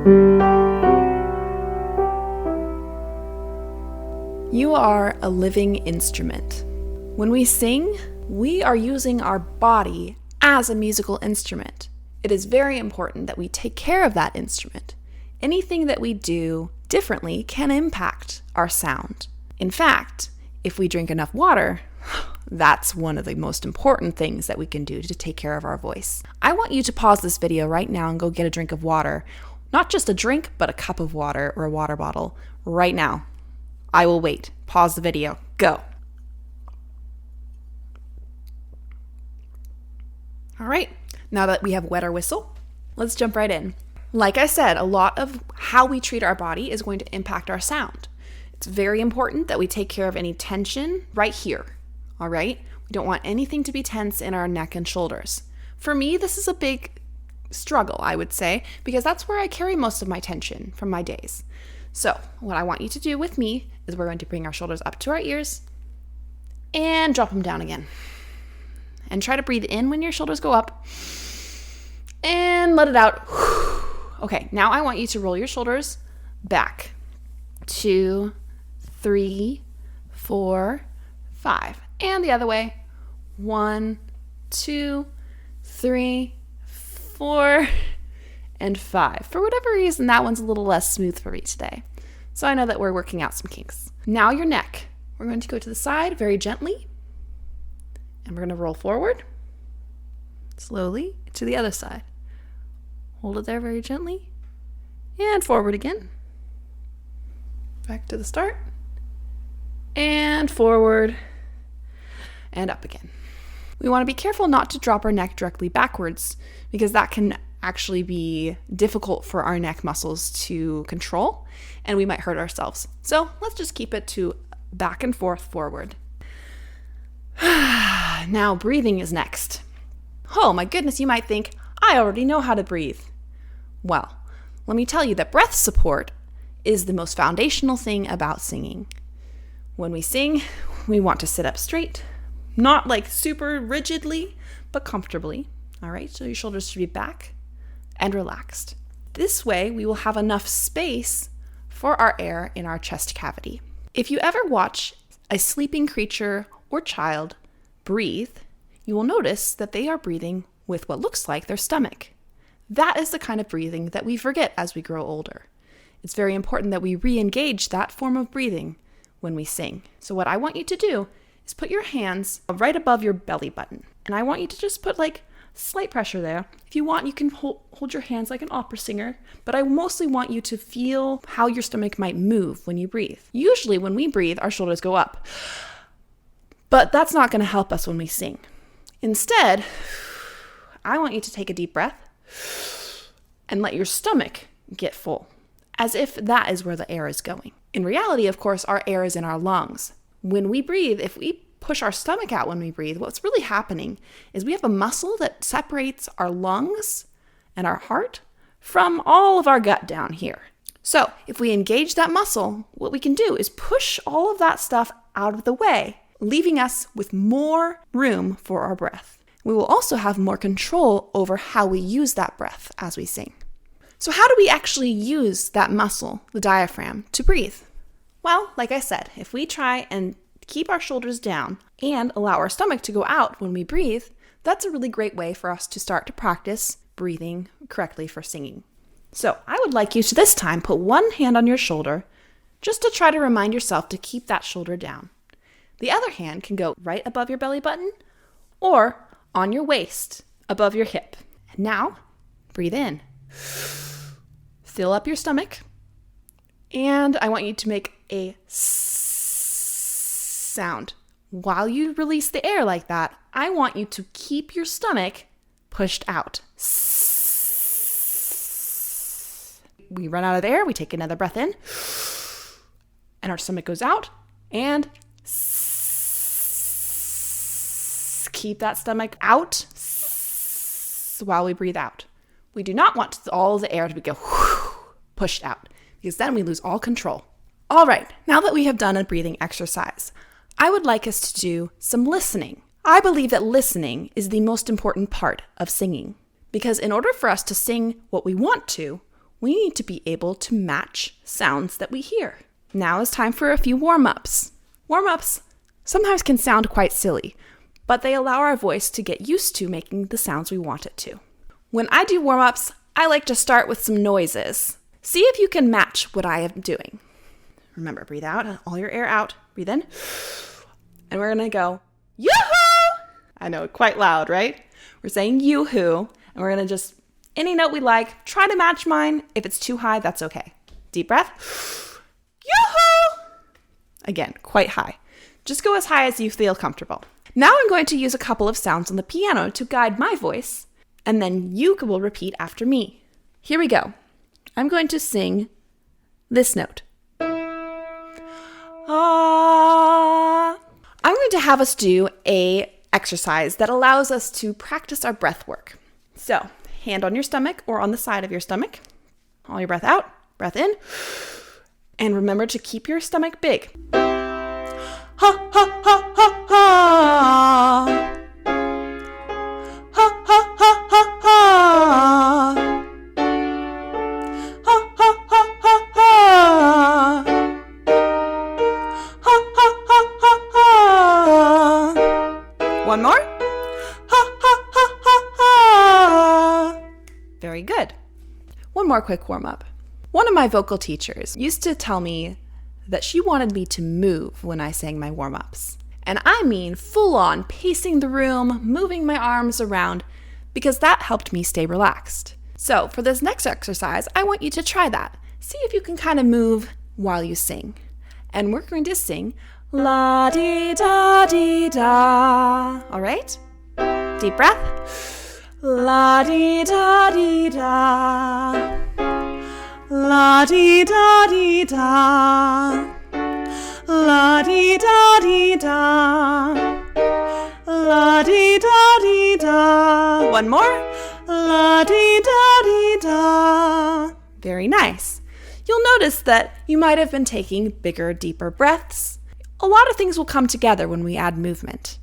You are a living instrument. When we sing, we are using our body as a musical instrument. It is very important that we take care of that instrument. Anything that we do differently can impact our sound. In fact, if we drink enough water, that's one of the most important things that we can do to take care of our voice. I want you to pause this video right now and go get a drink of water. Not just a drink, but a cup of water or a water bottle right now. I will wait. Pause the video. Go. All right, now that we have wet our whistle, let's jump right in. Like I said, a lot of how we treat our body is going to impact our sound. It's very important that we take care of any tension right here, all right? We don't want anything to be tense in our neck and shoulders. For me, this is a big struggle, I would say, because that's where I carry most of my tension from my days. So what I want you to do with me is we're going to bring our shoulders up to our ears and drop them down again. And try to breathe in when your shoulders go up and let it out. Okay, now I want you to roll your shoulders back. 2, 3, 4, 5. And the other way. 1, 2, 3, 4, and 5. For whatever reason, that one's a little less smooth for me today. So I know that we're working out some kinks. Now your neck. We're going to go to the side very gently. And we're going to roll forward, slowly, to the other side. Hold it there very gently. And forward again. Back to the start. And forward. And up again. We want to be careful not to drop our neck directly backwards, because that can actually be difficult for our neck muscles to control, and we might hurt ourselves. So let's just keep it to back and forth forward. Now breathing is next. Oh my goodness, you might think, I already know how to breathe. Well, let me tell you that breath support is the most foundational thing about singing. When we sing, we want to sit up straight, not like super rigidly, but comfortably. All right, so your shoulders should be back and relaxed. This way, we will have enough space for our air in our chest cavity. If you ever watch a sleeping creature or child breathe, you will notice that they are breathing with what looks like their stomach. That is the kind of breathing that we forget as we grow older. It's very important that we re-engage that form of breathing when we sing. So what I want you to do is put your hands right above your belly button. And I want you to just put like slight pressure there. If you want, you can hold your hands like an opera singer, but I mostly want you to feel how your stomach might move when you breathe. Usually when we breathe, our shoulders go up. But that's not going to help us when we sing. Instead, I want you to take a deep breath and let your stomach get full, as if that is where the air is going. In reality, of course, our air is in our lungs. When we breathe, if we push our stomach out when we breathe, what's really happening is we have a muscle that separates our lungs and our heart from all of our gut down here. So if we engage that muscle, what we can do is push all of that stuff out of the way, leaving us with more room for our breath. We will also have more control over how we use that breath as we sing. So how do we actually use that muscle, the diaphragm, to breathe? Well, like I said, if we try and keep our shoulders down and allow our stomach to go out when we breathe, that's a really great way for us to start to practice breathing correctly for singing. So I would like you to this time put one hand on your shoulder just to try to remind yourself to keep that shoulder down. The other hand can go right above your belly button or on your waist above your hip. And now, breathe in. Fill up your stomach. And I want you to make a sound. While you release the air like that, I want you to keep your stomach pushed out. We run out of air, we take another breath in, and our stomach goes out, and keep that stomach out while we breathe out. We do not want all the air to go pushed out, because then we lose all control. All right, now that we have done a breathing exercise, I would like us to do some listening. I believe that listening is the most important part of singing, because in order for us to sing what we want to, we need to be able to match sounds that we hear. Now is time for a few warm-ups. Warm-ups sometimes can sound quite silly, but they allow our voice to get used to making the sounds we want it to. When I do warm-ups, I like to start with some noises. See if you can match what I am doing. Remember, breathe out, all your air out, breathe in, and we're gonna go, yoo-hoo! I know, quite loud, right? We're saying yoo-hoo, and we're gonna just, any note we like, try to match mine. If it's too high, that's okay. Deep breath, yoo-hoo! Again, quite high. Just go as high as you feel comfortable. Now I'm going to use a couple of sounds on the piano to guide my voice, and then you will repeat after me. Here we go. I'm going to sing this note. Ah. I'm going to have us do a exercise that allows us to practice our breath work. So, hand on your stomach or on the side of your stomach. All your breath out, breath in. And remember to keep your stomach big. Ha ha ha ha ha. Ha ha ha ha ha. Ha ha ha ha ha. Ha ha ha ha ha. One more. Ha ha ha ha ha. Very good. One more quick warm-up. One of my vocal teachers used to tell me that she wanted me to move when I sang my warm-ups. And I mean full-on pacing the room, moving my arms around, because that helped me stay relaxed. So for this next exercise, I want you to try that. See if you can kind of move while you sing. And we're going to sing la-dee-da-dee-da. All right? Deep breath. La-dee-da-dee-da. La-dee-da-dee-da. La-dee-da-dee-da. La-dee-da-dee-da. One more. La-dee-da-dee-da. Very nice. You'll notice that you might have been taking bigger, deeper breaths. A lot of things will come together when we add movement.